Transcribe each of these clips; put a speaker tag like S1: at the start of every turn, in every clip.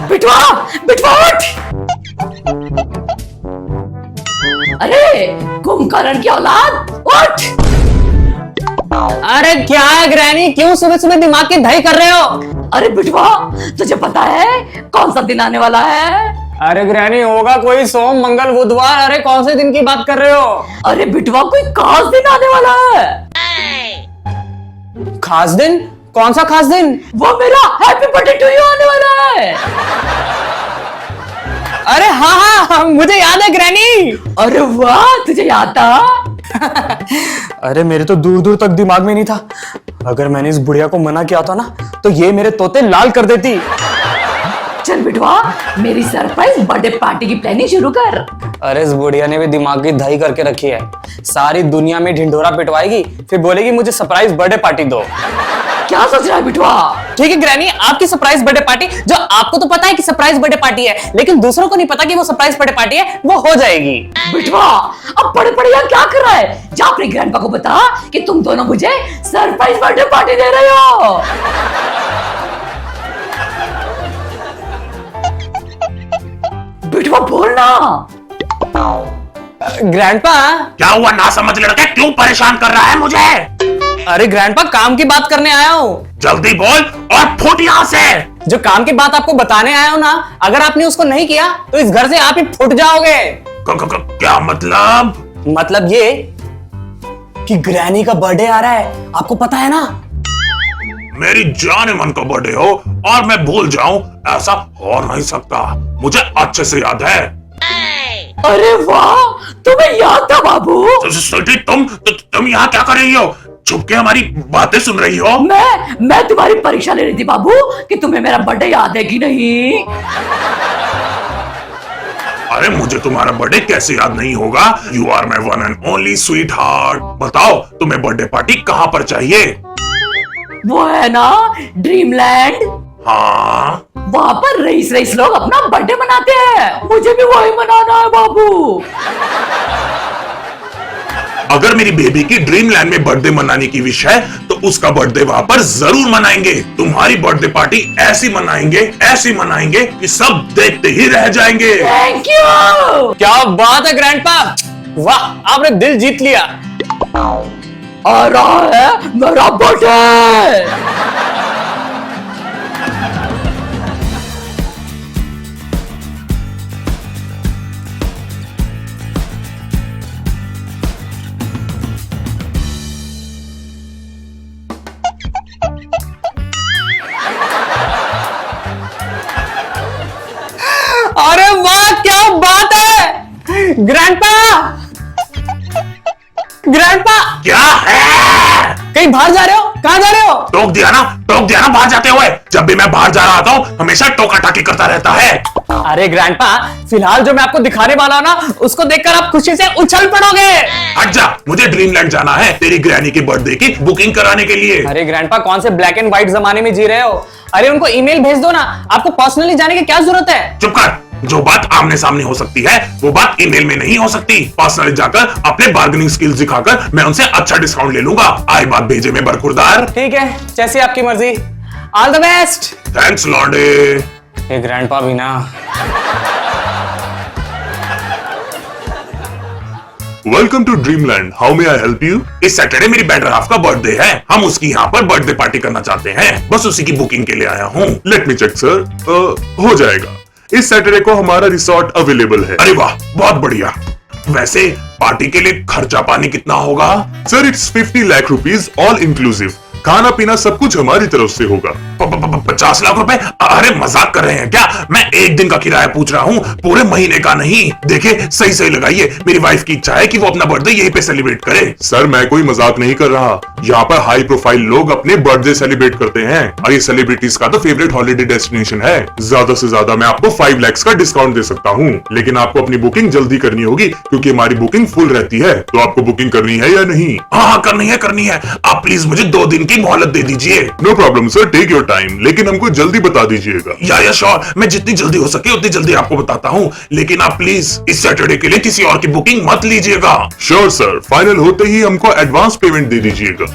S1: बिटवा बिटवा उठ। अरे कुंभकर्ण की औलाद उठ।
S2: अरे क्या है ग्रैनी, क्यों सुबह सुबह दिमाग की दही कर रहे हो?
S1: अरे बिटवा तुझे पता है कौन सा दिन आने वाला है?
S2: अरे ग्रैनी होगा कोई सोम मंगल बुधवार। अरे कौन से दिन की बात कर रहे हो?
S1: अरे बिटवा कोई खास दिन आने वाला है।
S2: खास दिन? कौन सा खास दिन?
S1: वो मेरा हैप्पी बर्थडे टू यू आने वाला है।
S2: अरे हाँ हाँ मुझे याद है ग्रैनी।
S1: अरे वाह तुझे याद था?
S2: अरे मेरे तो दूर दूर तक दिमाग में नहीं था। अगर मैंने इस बुढ़िया को मना किया था ना तो ये मेरे तोते लाल कर देती।
S1: चल बिटवा मेरी सरप्राइज बर्थडे पार्टी की प्लानिंग शुरू कर।
S2: अरे इस बुढ़िया ने भी दिमाग की दही करके रखी है। सारी दुनिया में ढिंढोरा पिटवाएगी फिर बोलेगी मुझे सरप्राइज बर्थडे पार्टी दो।
S1: क्या सोच रहा है बिटवा?
S2: ठीक है ग्रैनी, आपकी सरप्राइज बर्थडे पार्टी, जो आपको तो पता है कि सरप्राइज बर्थडे पार्टी है लेकिन दूसरों को नहीं पता कि वो सरप्राइज बर्थडे पार्टी है, वो हो जाएगी।
S1: बिटवा अब पढ़े पढ़े यार क्या कर रहा है? जा अपने ग्रैंडपा को बता कि तुम दोनों मुझे सरप्राइज बर्थडे पार्टी दे रहे हो। बिटवा बोलना।
S2: ग्रैंडपा
S3: क्या हुआ ना समझ लड़का, क्यों परेशान कर रहा है मुझे?
S2: अरे ग्रैंडपा काम की बात करने आया हूँ।
S3: जल्दी बोल और फुट यहाँ से।
S2: जो काम की बात आपको बताने आया हूँ ना, अगर आपने उसको नहीं किया तो इस घर से आप ही फुट जाओगे।
S3: क्या मतलब?
S2: मतलब ये कि ग्रैनी का बर्थडे आ रहा है, आपको पता है ना?
S3: मेरी जाने मन का बर्थडे हो और मैं भूल जाऊं, ऐसा हो नहीं सकता। मुझे अच्छे से याद है।
S1: अरे वाह तुम्हें याद था बाबू।
S3: स्वीटी तुम यहाँ क्या कर रही हो? छुप के हमारी बातें सुन रही हो?
S1: मैं तुम्हारी परीक्षा ले रही थी बाबू कि तुम्हें मेरा बर्थडे याद है कि नहीं।
S3: अरे मुझे तुम्हारा बर्थडे कैसे याद नहीं होगा? You are my one and only sweetheart. बताओ तुम्हें बर्थडे पार्टी कहाँ पर चाहिए?
S1: वो है ना ड्रीमलैंड।
S3: हाँ
S1: वहां पर रईस रईस लोग अपना बर्थडे मनाते हैं, मुझे भी वही मनाना है बाबू।
S3: अगर मेरी बेबी की ड्रीमलैंड में बर्थडे मनाने की विश है तो उसका बर्थडे वहां पर जरूर मनाएंगे। तुम्हारी बर्थडे पार्टी ऐसी मनाएंगे कि सब देखते ही रह जाएंगे।
S1: Thank you.
S2: क्या बात है ग्रैंडपा, वाह आपने दिल जीत लिया।
S1: आ रहा है मेरा बर्थडे।
S2: अरे वाह क्या बात है ग्रैंडपा।
S3: क्या है?
S2: कहीं बाहर जा रहे हो? कहाँ जा रहे हो?
S3: टोक दिया ना बाहर जाते हुए। जब भी मैं बाहर जा रहा था हमेशा टोका टाकी करता रहता है।
S2: अरे ग्रैंडपा फिलहाल जो मैं आपको दिखाने वाला हूं ना उसको देखकर आप खुशी से उछल पड़ोगे।
S3: हट जा, मुझे ड्रीमलैंड जाना है तेरी ग्रैनी के बर्थडे की बुकिंग कराने के लिए।
S2: अरे ग्रैंडपा कौन से ब्लैक एंड व्हाइट जमाने में जी रहे हो? अरे उनको ईमेल भेज दो ना, आपको पर्सनली जाने की क्या जरूरत है?
S3: चुप कर, जो बात आमने सामने हो सकती है वो बात ईमेल में नहीं हो सकती। पर्सनली जाकर अपने बार्गेनिंग स्किल्स दिखाकर मैं उनसे अच्छा डिस्काउंट ले लूंगा। आई बात भेजे में बरखुरदार।
S2: ठीक है जैसी आपकी मर्जी, all the best.
S3: Thanks lord.
S2: ये ग्रैंडपा भी ना।
S3: Welcome to dreamland, how may I help you? इस सैटरडे मेरी बेटर हाफ का बर्थडे है, हम उसकी यहाँ पर बर्थडे पार्टी करना चाहते हैं, बस उसी की बुकिंग के लिए आया हूँ।
S4: लेट मी चेक सर, हो जाएगा। इस सैटरडे को हमारा रिसोर्ट अवेलेबल है।
S3: अरे वाह बहुत बढ़िया। वैसे पार्टी के लिए खर्चा पानी कितना होगा?
S4: Sir it's 50 lakh rupees all inclusive. खाना पीना सब कुछ हमारी तरफ से होगा।
S3: 50 लाख रुपए? अरे मजाक कर रहे हैं क्या? मैं एक दिन का किराया पूछ रहा हूँ, पूरे महीने का नहीं। देखिए सही लगाइए, मेरी वाइफ की इच्छा है कि वो अपना बर्थडे यहीं पे सेलिब्रेट करे।
S4: सर मैं कोई मजाक नहीं कर रहा, यहाँ पर हाई प्रोफाइल लोग अपने बर्थडे सेलिब्रेट करते हैं और ये सेलिब्रिटीज का तो फेवरेट हॉलिडे डेस्टिनेशन है। ज्यादा से ज्यादा मैं आपको 5 लाख का डिस्काउंट दे सकता हूँ, लेकिन आपको अपनी बुकिंग जल्दी करनी होगी क्योंकि हमारी बुकिंग फुल रहती है। तो आपको बुकिंग करनी है या नहीं?
S3: हाँ करनी है। आप प्लीज मुझे 2 दिन की की मोहलत दे दीजिए।
S4: No problem sir, take your time, लेकिन हमको जल्दी बता दीजिएगा।
S3: या श्योर, मैं जितनी जल्दी हो सके उतनी जल्दी आपको बताता हूँ, लेकिन आप प्लीज इस सैटरडे के लिए किसी और की बुकिंग मत लीजिएगा।
S4: श्योर सर, फाइनल होते ही हमको एडवांस पेमेंट दे दीजिएगा।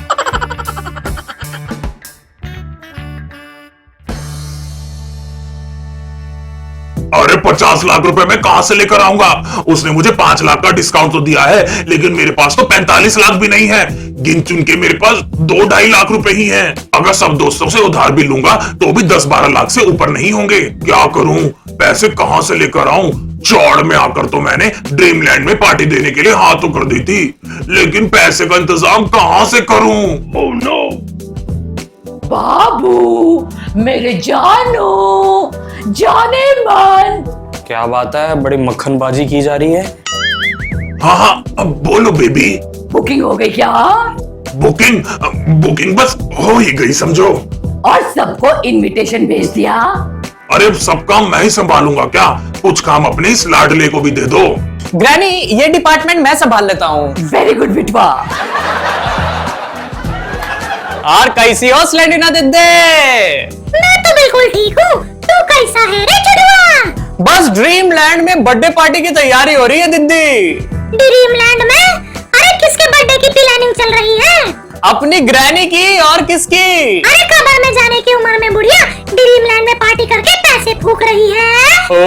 S3: अरे 50 लाख रुपए मैं कहां से लेकर आऊंगा? उसने मुझे 5 लाख का डिस्काउंट तो दिया है, लेकिन मेरे पास तो 45 लाख भी नहीं है। गिन चुन के मेरे पास 2-2.5 लाख रुपए ही हैं। अगर सब दोस्तों से उधार भी लूंगा तो भी 10-12 लाख से ऊपर नहीं होंगे। क्या करूं? पैसे कहां से लेकर आऊं? चौड़ में आकर तो मैंने ड्रीमलैंड में पार्टी देने के लिए हाथ तो कर दी थी, लेकिन पैसे का इंतजाम कहां से करूं? Oh no.
S1: बाबू, मेरे जानू, जाने मन।
S2: क्या बात है, बड़ी मक्खनबाजी की जा रही है।
S3: हाँ, अब बोलो बेबी।
S1: बुकिंग हो गई क्या?
S3: बुकिंग बस हो ही गई समझो।
S1: और सबको इनविटेशन भेज दिया?
S3: अरे सब काम मैं ही संभालूंगा क्या? कुछ काम अपने इस लाडले को भी दे दो।
S2: ग्रैनी, ये डिपार्टमेंट मैं संभाल लेता हूँ।
S1: वेरी गुड बिटवा।
S2: और कैसी हो स्लेंडिना दिद्दे?
S5: मैं तो बिल्कुल ठीक हूँ। तू कैसा है रे चुड़वा?
S2: बस ड्रीमलैंड में बर्थडे पार्टी की तैयारी हो रही है दिद्दी।
S5: ड्रीमलैंड में? अरे किसके बर्थडे की प्लानिंग चल रही है?
S2: अपनी ग्रैनी की और किसकी?
S5: अरे कब्र में जाने की उम्र में बुढ़िया ड्रीमलैंड में पार्टी करके पैसे फूक रही है।
S2: ओ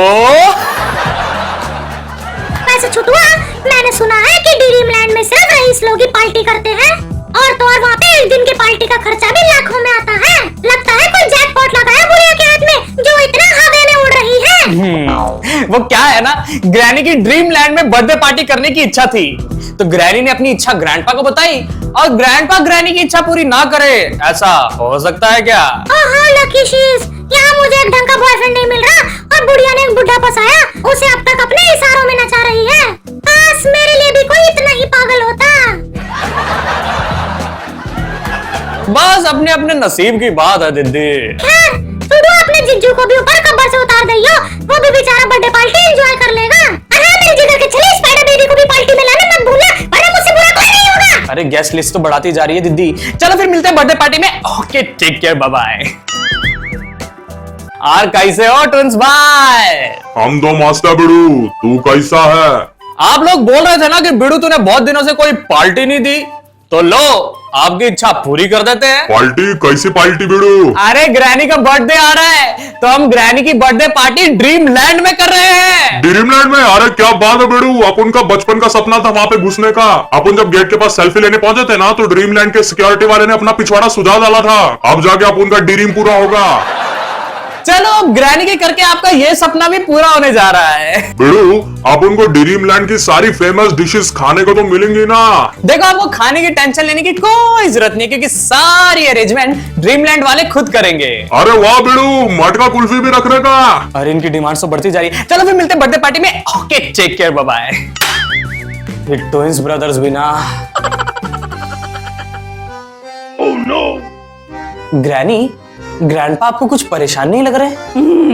S5: वैसे छुटुआ, मैंने सुना है कि ड्रीमलैंड में सिर्फ रईस लोग ही पार्टी करते हैं, और तो और वहाँ पे एक दिन की पार्टी का खर्चा भी लाखों में आता है। लगता है कोई जैकपॉट लगाया बुढ़िया के हाथ में, जो इतना हवा में उड़ रही है।
S2: वो क्या है ना, ग्रैनी की ड्रीमलैंड में बर्थडे पार्टी करने की इच्छा थी, तो ग्रैनी ने अपनी इच्छा ग्रैंडपा को बताई, और ग्रैंडपा ग्रैनी की इच्छा पूरी ना करे, ऐसा हो सकता है क्या?
S5: ओहो लकी शीश, यहाँ मुझे एक ढंग का बॉयफ्रेंड नहीं मिल रहा, और बुढ़िया ने एक बुढ़ा फंसाया, उसे अब तक अपने इशारों में नचा रही है। बस मेरे लिए भी कोई इतना ही पागल होता।
S2: बस अपने अपने नसीब की बात है दीदी।
S5: खैर, टुडू अपने जिज्जू को भी ऊपर कब्र से उतार दियो, वो भी बेचारा बर्थडे पार्टी एंजॉय कर लेगा। अरे मेरे जिगर के छले, स्पाइडर बेबी को भी पार्टी में लाना मत भूलना, वरना मुझसे बुरा कोई नहीं होगा।
S2: अरे गेस्ट लिस्ट तो बढ़ाती जा रही है दीदी। चलो फिर मिलते हैं बर्थडे पार्टी में। Okay, take care, bye bye. और कैसे हो ट्विंस भाई?
S4: हम दो मास्टर बिड़ू, तू कैसा है?
S2: आप लोग बोल रहे थे ना कि बिड़ू तूने बहुत दिनों से कोई पार्टी नहीं दी, तो लो आपकी इच्छा पूरी कर देते हैं।
S4: पार्टी? कैसी पार्टी बिड़ू?
S2: अरे ग्रैनी का बर्थडे आ रहा है, तो हम ग्रैनी की बर्थडे पार्टी ड्रीमलैंड में कर रहे हैं।
S4: ड्रीमलैंड में? अरे क्या बात है बिड़ू, अपन का बचपन का सपना था वहां पे घुसने का। अपन जब गेट के पास सेल्फी लेने पहुंचे थे ना, तो ड्रीमलैंड के सिक्योरिटी वाले ने अपना पिछवाड़ा सुझा डाला था। अब जाके अपन का ड्रीम पूरा होगा।
S2: चलो अब ग्रैनी के करके आपका ये सपना भी पूरा होने जा रहा है।
S4: बिड़ू, अपन को ड्रीमलैंड की सारी फेमस डिशेस खाने को तो मिलेंगी ना?
S2: देखो, आपको खाने की टेंशन लेने की कोई जरूरत नहीं, क्योंकि सारी अरेंजमेंट ड्रीमलैंड वाले खुद करेंगे।
S4: अरे वाह बिड़ू, मटका कुल्फी भी रखने का?
S2: अरे इनकी डिमांड तो बढ़ती जा रही है। चलो फिर मिलते हैं बर्थडे पार्टी में। Okay, take care, bye bye. ये ट्विंस ब्रदर्स भी ना।
S3: Oh no.
S2: ग्रैनी, ग्रैंडपा आपको कुछ परेशान नहीं लग रहे?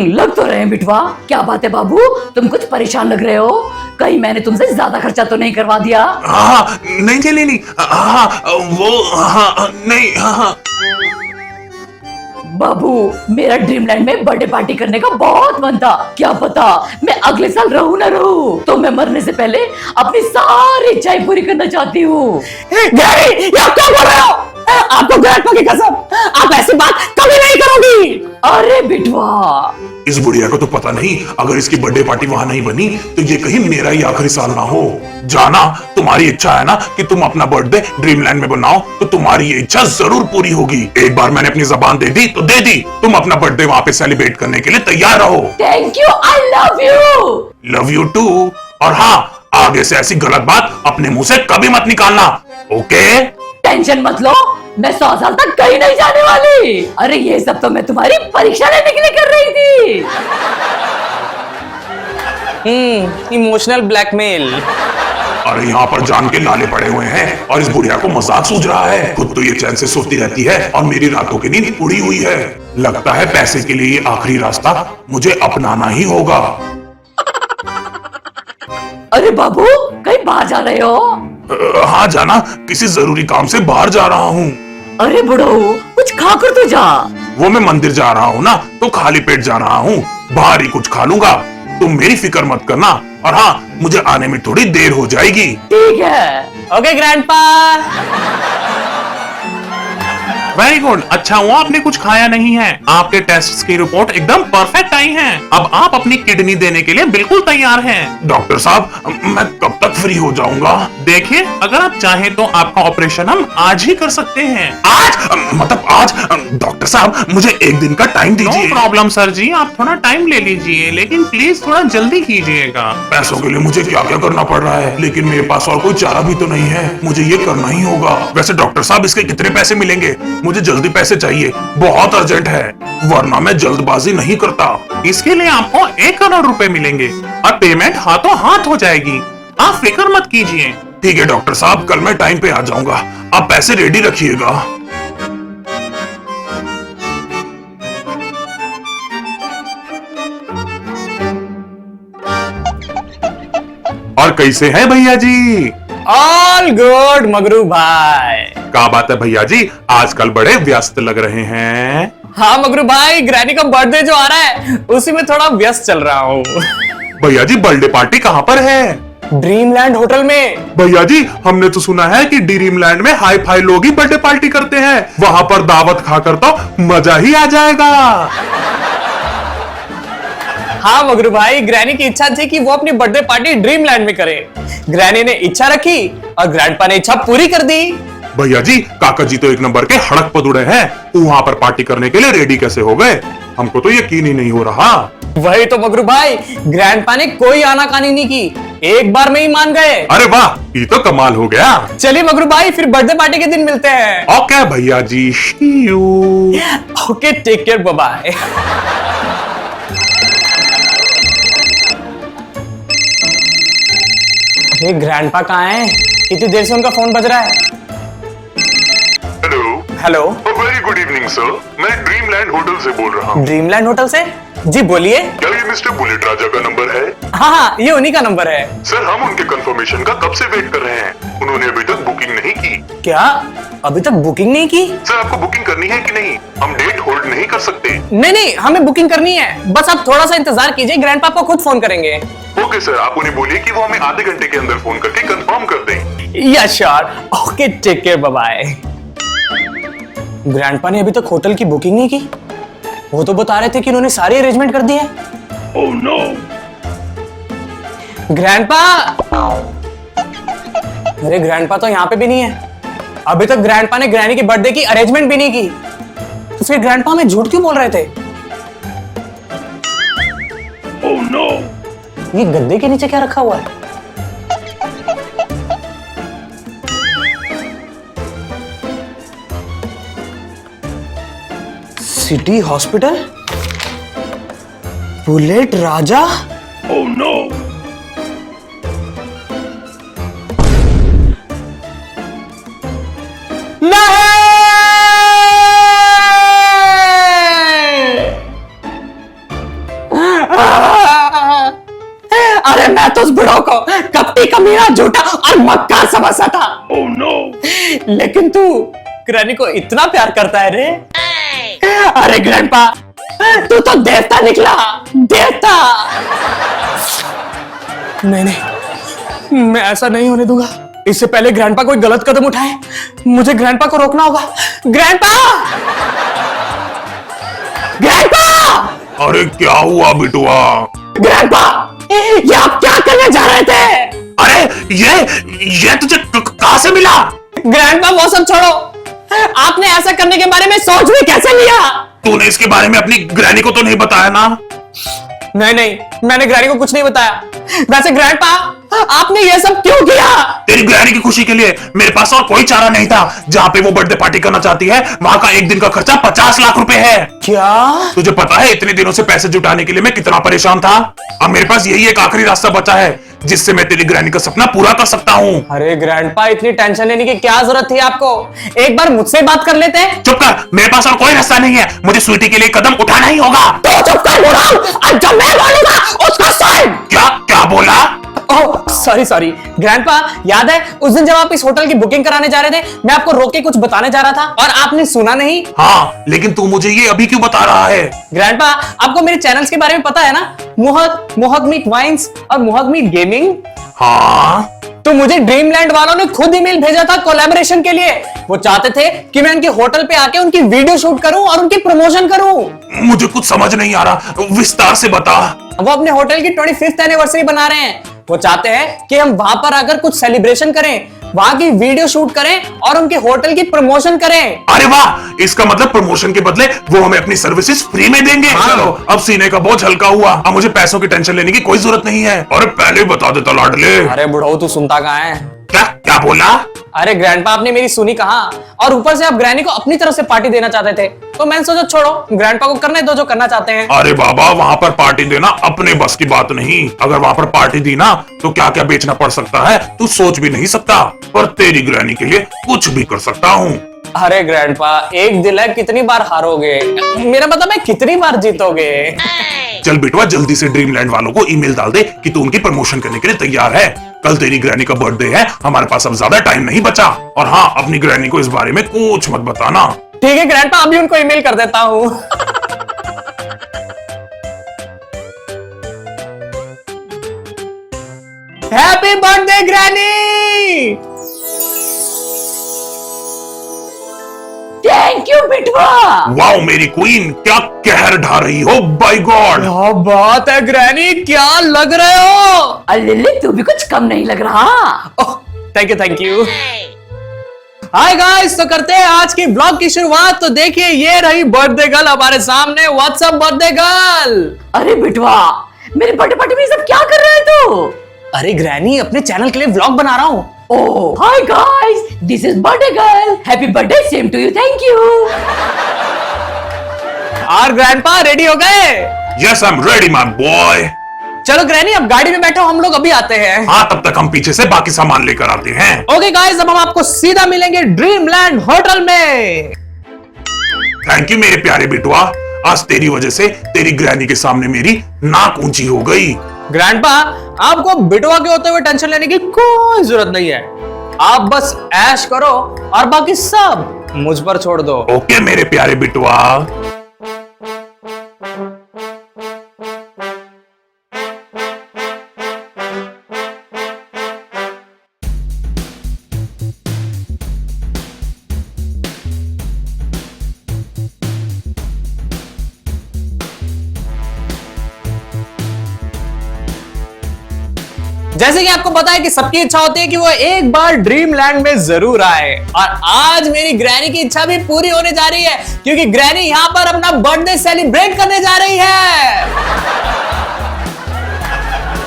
S1: लग तो रहे हैं बिटवा। क्या बात है बाबू, तुम कुछ परेशान लग रहे हो? कहीं मैंने तुमसे ज्यादा खर्चा तो नहीं करवा दिया?
S3: हाँ, नहीं, हाँ, वो हाँ, नहीं, हाँ।
S1: बाबू, मेरा ड्रीमलैंड में बर्थडे पार्टी करने का बहुत मन था। क्या पता मैं अगले साल रहूं ना रहूं, तो मैं मरने से पहले अपनी सारी इच्छाएं पूरी करना चाहती हूँ।
S2: ग्रैनी, ये आप क्या बोल रहे हो? आपको ग्रैंडपा की कसम, आप ऐसी बात कभी नहीं करोगी।
S1: अरे बिटवा,
S3: इस बुढ़िया को तो पता नहीं, अगर इसकी बर्थडे पार्टी वहां नहीं बनी तो ये कहीं मेरा ही आखिरी साल ना हो। जाना, तुम्हारी इच्छा है ना कि तुम अपना बर्थडे ड्रीमलैंड में बनाओ, तो तुम्हारी ये इच्छा जरूर पूरी होगी। एक बार मैंने अपनी जबान दे दी तो दे दी। तुम अपना बर्थडे वहां पे सेलिब्रेट करने के लिए तैयार रहो।
S1: Thank you, I love you.
S3: Love you too. और हाँ, आगे से ऐसी गलत बात अपने मुंह से कभी मत निकालना, ओके?
S1: टेंशन मत लो, मैं 100 साल तक कहीं नहीं जाने वाली। अरे ये सब तो मैं तुम्हारी परीक्षा लेने के लिए कर रही थी।
S2: Emotional blackmail.
S3: अरे यहाँ पर जान के लाले पड़े हुए हैं और इस बुढ़िया को मजाक सूझ रहा है। खुद तो ये चैन से सोती रहती है और मेरी रातों की नींद उड़ी हुई है। लगता है पैसे के लिए ये आखिरी रास्ता मुझे अपनाना ही होगा।
S1: अरे बाबू, कहीं बाहर जा रहे हो?
S3: हाँ जाना, किसी जरूरी काम से बाहर जा रहा हूँ।
S1: अरे बुढ़ऊ, कुछ खा कर तो जा।
S3: वो मैं मंदिर जा रहा हूँ ना, तो खाली पेट जा रहा हूँ, बाहर ही कुछ खा लूंगा। तुम मेरी फिक्र मत करना, और हाँ, मुझे आने में थोड़ी देर हो जाएगी।
S1: ठीक है।
S2: Okay grandpa.
S3: वेरी गुड, अच्छा हुआ आपने कुछ खाया नहीं है। आपके टेस्ट्स की रिपोर्ट एकदम परफेक्ट आई है। अब आप अपनी किडनी देने के लिए बिल्कुल तैयार हैं। डॉक्टर साहब, मैं कब तक फ्री हो जाऊंगा? देखिए, अगर आप चाहें तो आपका ऑपरेशन हम आज ही कर सकते हैं। आज? मतलब आज? डॉक्टर साहब, मुझे एक दिन का टाइम दीजिए। नो प्रॉब्लम सर जी, आप थोड़ा टाइम ले लीजिए, लेकिन प्लीज थोड़ा जल्दी कीजिएगा। पैसों के लिए मुझे क्या क्या करना पड़ रहा है, लेकिन मेरे पास और कोई चारा भी तो नहीं है। मुझे ये करना ही होगा। वैसे डॉक्टर साहब, इसके कितने पैसे मिलेंगे? मुझे जल्दी पैसे चाहिए, बहुत अर्जेंट है, वरना मैं जल्दबाजी नहीं करता। इसके लिए आपको 1 करोड़ रुपए मिलेंगे और पेमेंट हाथों हाथ हो जाएगी। आप फिक्र मत कीजिए। ठीक है डॉक्टर साहब, कल मैं टाइम पे आ जाऊंगा। आप पैसे रेडी रखिएगा।
S4: और कैसे हैं भैया जी?
S2: ऑल गुड मगरू भाई।
S4: क्या बात है भैया जी, आजकल बड़े व्यस्त लग रहे हैं।
S2: हाँ मगरू भाई, ग्रैनी का बर्थडे जो आ रहा है उसी में थोड़ा व्यस्त चल रहा हूँ।
S4: भैया जी, बर्थडे पार्टी कहाँ पर है?
S2: ड्रीमलैंड होटल में।
S4: भैया जी, हमने तो सुना है कि ड्रीमलैंड में हाई फाई लोग ही बर्थडे पार्टी करते हैं। वहां पर दावत खाकर तो मजा ही आ जाएगा।
S2: हाँ मगरू भाई, ग्रैनी की इच्छा थी कि वो अपनी बर्थडे पार्टी ड्रीमलैंड में करे। ग्रैनी ने इच्छा रखी और ग्रैंडपा ने इच्छा पूरी कर दी।
S4: भैया जी, काका जी तो एक नंबर के हड़क पदुड़े हैं। वहां पर पार्टी करने के लिए रेडी कैसे हो गए? हमको तो यकीन ही नहीं हो रहा।
S2: वही तो मगरू भाई, ग्रैंडपा ने कोई आनाकानी नहीं की, एक बार में ही मान गए।
S4: अरे वाह, ये तो कमाल हो गया।
S2: चलिए मगरू भाई, फिर बर्थडे पार्टी के दिन मिलते हैं।
S4: ओके भैया जी, see you.
S2: Okay, take care, bye bye. अरे ग्रैंडपा कहाँ हैं? कितनी देर से उनका फोन बज रहा है।
S4: Hello.
S2: Hello,
S4: very good evening sir, मैं ड्रीमलैंड होटल से बोल रहा हूँ।
S2: ड्रीमलैंड होटल से? जी बोलिए।
S4: क्या ये मिस्टर बुलेट राजा का नंबर है?
S2: हाँ हाँ, ये उन्हीं का नंबर है।
S4: सर, हम उनके कंफर्मेशन का कब से वेट कर रहे हैं। उन्होंने अभी तक बुकिंग नहीं की।
S2: क्या अभी तक बुकिंग नहीं की?
S4: सर, आपको बुकिंग करनी है कि नहीं? हम डेट होल्ड नहीं कर सकते।
S2: नहीं नहीं, हमें बुकिंग करनी है, बस आप थोड़ा सा इंतजार कीजिए, ग्रैंडपा को खुद फोन करेंगे।
S4: ओके सर, आप उन्हें बोलिए कि वो हमें आधे घंटे के अंदर फोन करके कंफर्म कर दें।
S2: Yeah sure. Okay, take care, bye bye. Grandpa ने अभी तक होटल की बुकिंग नहीं की। वो तो बता रहे थे कि उन्होंने सारे अरेंजमेंट कर दिए। Oh no. ग्रैंडपा, मेरे ग्रैंडपा तो यहाँ पे भी नहीं है। अभी तक ग्रैंडपा ने ग्रैनी के बर्थडे की अरेंजमेंट भी नहीं की, तो फिर ग्रैंडपा हमें झूठ क्यों बोल रहे थे? Oh no. ये गद्दे के नीचे क्या रखा हुआ है? City hospital, bullet Raja. Oh no. अरे मैं तो उस बुढ़ो को कपटी कमीना झूठा और मक्कार समझता था। Oh no. लेकिन तू ग्रैनी को इतना प्यार करता है रे। अरे ग्रैंडपा, तू तो देवता निकला, देवता। नहीं नहीं, मैं ऐसा नहीं होने दूंगा। इससे पहले ग्रैंडपा कोई गलत कदम उठाए, मुझे ग्रैंडपा को रोकना होगा। Grandpa, grandpa.
S3: अरे क्या हुआ बिटुआ?
S2: ग्रैंडपा, ये आप क्या करने जा रहे थे?
S3: अरे ये तुझे कहां से मिला?
S2: ग्रैंडपा, वो सब छोड़ो, आपने ऐसा करने के बारे में सोच भी कैसे लिया?
S3: तूने इसके बारे में अपनी ग्रैनी को तो नहीं बताया ना?
S2: नहीं नहीं, मैंने ग्रैनी को कुछ नहीं बताया। वैसे ग्रैंडपा, आपने ये सब क्यों किया?
S3: तेरी ग्रैनी की खुशी के लिए मेरे पास और कोई चारा नहीं था। जहाँ पे वो बर्थडे पार्टी करना चाहती है, वहां का एक दिन का खर्चा 50 लाख रुपए है।
S2: क्या?
S3: तुझे पता है इतने दिनों से पैसे जुटाने के लिए मैं कितना परेशान था? अब मेरे पास यही एक आखिरी रास्ता बचा है जिससे मैं तेरी ग्रैनी का सपना पूरा कर सकता हूँ।
S2: अरे ग्रैंडपा, इतनी टेंशन लेने की क्या जरूरत थी आपको? एक बार मुझसे बात कर लेते।
S3: चुप कर, मेरे पास और कोई रास्ता नहीं है। मुझे स्वीटी के लिए कदम उठाना ही होगा।
S2: तो चुप कर, बुढ़ा, जब मैं बोलूंगा उसको सुन।
S3: क्या क्या बोला?
S2: ओह सॉरी ग्रैंडपा, याद है उस दिन जब आप इस होटल की बुकिंग कराने जा रहे थे, मैं आपको रोक के कुछ बताने जा रहा था और आपने सुना नहीं।
S3: हाँ, लेकिन तू मुझे ये अभी क्यों बता रहा है?
S2: ग्रैंडपा, आपको मेरे चैनल्स के बारे में पता है ना, मोहक मीट वाइन्स और मोहक मीट गेमिंग।
S3: हाँ,
S2: तो मुझे ड्रीमलैंड वालों ने खुद ईमेल भेजा था कोलैबोरेशन के लिए। वो चाहते थे कि मैं उनके होटल पे आके उनकी वीडियो शूट करूं और उनकी प्रमोशन करूं।
S3: मुझे कुछ समझ नहीं आ रहा, विस्तार से बता।
S2: वो अपने होटल की 25th एनिवर्सरी बना रहे हैं। वो चाहते हैं कि हम वहां पर आकर कुछ सेलिब्रेशन करें, वहां की वीडियो शूट करें और उनके होटल की प्रमोशन करें।
S3: अरे वाह, इसका मतलब प्रमोशन के बदले वो हमें अपनी सर्विसेज फ्री में देंगे। चलो, अब सीने का बोझ हल्का हुआ। अब मुझे पैसों की टेंशन लेने की कोई जरूरत नहीं है। और पहले बता देता लाडले।
S2: अरे बुढ़ऊ, तू सुनता कहाँ है?
S3: क्या क्या बोला?
S2: अरे ग्रैंडपा, आपने मेरी सुनी कहाँ? और ऊपर से आप ग्रैनी को अपनी तरफ से पार्टी देना चाहते थे, तो मैंने सोचा छोड़ो, ग्रैंडपा को करने दो जो करना चाहते हैं।
S3: अरे बाबा, वहाँ पर पार्टी देना अपने बस की बात नहीं। अगर वहाँ पर पार्टी दी ना तो क्या क्या बेचना पड़ सकता है तू सोच भी नहीं सकता। पर तेरी ग्रैनी के लिए कुछ भी कर सकता हूँ।
S2: अरे ग्रैंडपा, एक दिल है, कितनी बार हारोगे? मेरा मतलब है कितनी बार जीतोगे?
S3: चल बेटवा, जल्दी से ड्रीमलैंड वालों को ईमेल डाल दे कि तू उनकी प्रमोशन करने के लिए तैयार है। कल तेरी ग्रैनी का बर्थडे है, हमारे पास अब ज्यादा टाइम नहीं बचा। और हाँ, अपनी ग्रैनी को इस बारे में कुछ मत बताना।
S2: ठीक है ग्रैंडपा, अभी उनको ईमेल कर देता हूँ। Happy birthday granny!
S1: Thank you बिटवा।
S3: वाओ मेरी क्वीन, क्या कहर ढा रही हो, बाय गॉड।
S2: क्या बात है ग्रैनी, क्या लग रहे हो?
S1: अल्ले, तू भी कुछ कम नहीं लग रहा।
S2: Thank you. हाय गाइस, तो करते हैं आज की ब्लॉग की शुरुआत। तो देखिए, ये रही बर्थडे गर्ल हमारे सामने। What's up birthday girl.
S1: अरे बिटवा, मेरे बर्थडे पार्टी में ये सब क्या कर रहा है तू?
S2: अरे ग्रैनी, अपने चैनल के लिए व्लॉग बना रहा हूँ।
S1: Oh, hi guys, this is birthday girl. Happy birthday, same to you, thank you.
S2: और ग्रैंडपा रेडी हो गए?
S3: Yes, I am ready my boy.
S2: चलो ग्रैनी, अब गाड़ी में बैठो, हम लोग अभी आते हैं।
S3: हाँ, तब तक हम पीछे से बाकी सामान लेकर आते हैं।
S2: ओके गाइस, अब हम आपको सीधा मिलेंगे ड्रीमलैंड होटल में।
S3: थैंक यू मेरे प्यारे बिटवा, आज तेरी वजह से तेरी ग्रैनी के सामने मेरी नाक ऊंची हो गई।
S2: ग्रैंडपा, आपको बिटवा के होते हुए टेंशन लेने की कोई जरूरत नहीं है। आप बस ऐश करो और बाकी सब मुझ पर छोड़ दो।
S3: ओके मेरे प्यारे बिटवा।
S2: जैसे कि आपको पता है कि सबकी इच्छा होती है कि वो एक बार ड्रीमलैंड में जरूर आए, और आज मेरी ग्रैनी की इच्छा भी पूरी होने जा रही है, क्योंकि ग्रैनी यहां पर अपना बर्थडे सेलिब्रेट करने जा रही है।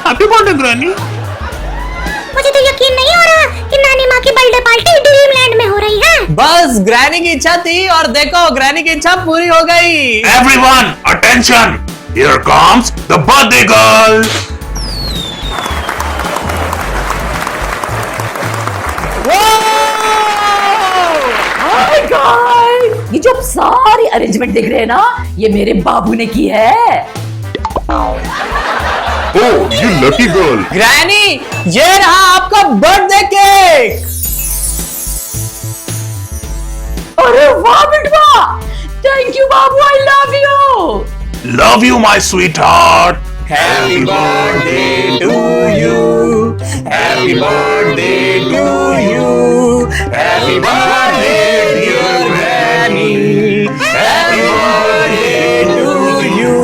S3: Happy birthday granny.
S5: मुझे तो यकीन नहीं हो रहा कि नानी माँ की बर्थडे पार्टी ड्रीमलैंड में हो रही है।
S2: बस ग्रैनी की इच्छा थी और देखो ग्रैनी की इच्छा पूरी हो गई।
S3: Everyone attention, here comes the birthday girl.
S1: Hi guys, ये जो आप सारी अरेंजमेंट देख रहे हैं ना, ये मेरे बाबू ने की है।
S4: Oh, you lucky girl.
S2: Granny, ये रहा आपका बर्थडे केक।
S1: अरे वाह बिटवा, थैंक यू बाबू, I love you.
S3: Love you my sweetheart.
S2: Happy birthday to you, happy birthday to you, happy birthday dear granny, happy birthday to you.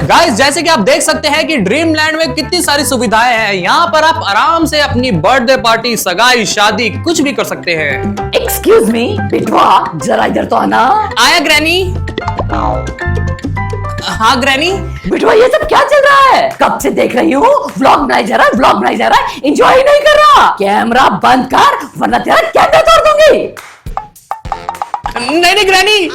S2: Guys, जैसे कि आप देख सकते हैं कि ड्रीमलैंड में कितनी सारी सुविधाएं हैं। यहाँ पर आप आराम से अपनी बर्थडे पार्टी, सगाई, शादी कुछ भी कर सकते हैं।
S1: एक्सक्यूज मी बिटवा, जरा इधर तो आना।
S2: आया ग्रैनी। हाँ ग्रैनी।
S1: बिटवा, ये सब क्या चल रहा है? कब से देख रही हूँ, व्लॉग बनाई जा रहा है, व्लॉग बनाई जा रहा है, एंजॉय नहीं कर रहा। कैमरा बंद कर, वरना तेरा कैमरा तोड़ दूंगी।
S2: नहीं ग्रैनी।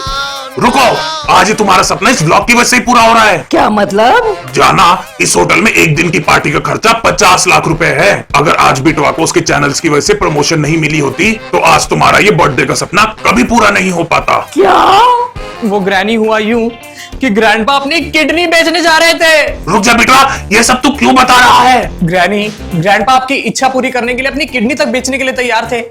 S3: रुको, आज ही तुम्हारा सपना इस ब्लॉग की वजह से ही पूरा हो रहा है।
S1: क्या मतलब?
S3: जाना, इस होटल में एक दिन की पार्टी का खर्चा 50 लाख रुपए है। अगर आज बिटवा को उसके चैनल्स की वजह से प्रमोशन नहीं मिली होती तो आज तुम्हारा ये बर्थडे का सपना कभी पूरा नहीं हो पाता।
S1: क्या?
S2: वो ग्रैनी हुआ यूं कि ग्रैंडपा अपनी किडनी बेचने जा रहे थे।
S3: रुक जा बेटा, ये सब तू क्यों बता रहा है?
S2: ग्रैंडपा आपकी इच्छा पूरी करने के लिए अपनी किडनी तक बेचने के लिए तैयार थे।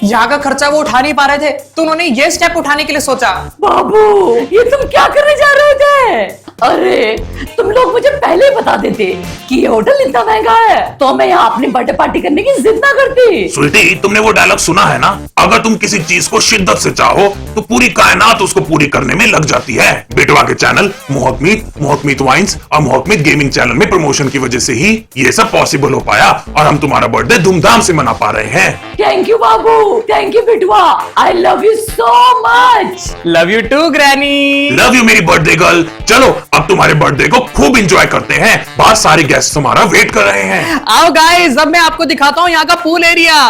S2: यहाँ का खर्चा वो उठा नहीं पा रहे थे, तो उन्होंने ये स्टेप उठाने के लिए सोचा।
S1: बाबू, ये तुम क्या करने जा रहे थे? अरे तुम लोग मुझे पहले ही बता देते कि ये होटल इतना महंगा है, तो मैं यहाँ अपनी बर्थडे पार्टी करने की जिद ना करती।
S3: स्वीटी, तुमने वो डायलॉग सुना है ना, अगर तुम किसी चीज को शिद्दत से चाहो तो पूरी कायनात उसको पूरी करने में लग जाती है। बेटवा के चैनल मोहकमीत वाइन्स और मोहकमीत गेमिंग चैनल में प्रमोशन की वजह से ही ये सब पॉसिबल हो पाया और हम तुम्हारा बर्थडे धूमधाम से मना पा रहे हैं।
S1: थैंक यू बाबू, थैंक यू बेटवा, I love you so much.
S2: Love you too granny.
S3: Love you मेरी बर्थडे गर्ल। चलो अब तुम्हारे बर्थडे को खूब एंजॉय करते हैं, बाहर सारे गेस्ट तुम्हारा वेट कर रहे हैं।
S2: आओ गाइस, अब मैं आपको दिखाता हूँ यहाँ का पूल एरिया।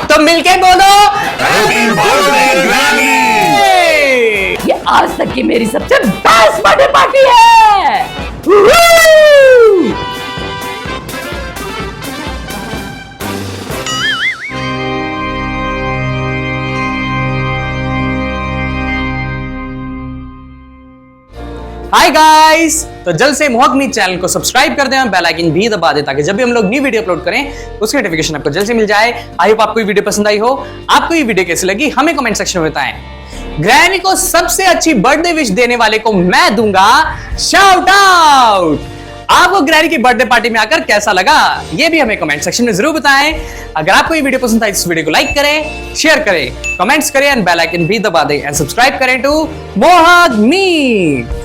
S2: तो मिलके बोलो
S3: Happy birthday, Granny!
S1: ये आज तक की मेरी सबसे बेस्ट बर्थडे पार्टी है। Woo!
S2: हाय गाइस, तो जल्द से मोहकमीत चैनल को सब्सक्राइब कर दें और बेल आइकन भी दबा दें ताकि जब भी हम लोग न्यू वीडियो अपलोड करें उसकी नोटिफिकेशन आपको जल्द से मिल जाए। आई होप आपको ये वीडियो पसंद आई हो। आपको ये वीडियो कैसी लगी हमें कमेंट सेक्शन में बताएं। ग्रैनी को सबसे अच्छी बर्थडे विश देने वाले को मैं दूंगा शाउट आउट। आपको ग्रैनी की बर्थडे पार्टी में आकर कैसा लगा ये भी हमें कमेंट सेक्शन में जरूर बताएं। अगर आपको ये वीडियो पसंद आई इस वीडियो को लाइक करें, शेयर करें, कमेंट्स करें एंड बेल आइकन भी दबा दें एंड सब्सक्राइब करें टू मोहकमीत।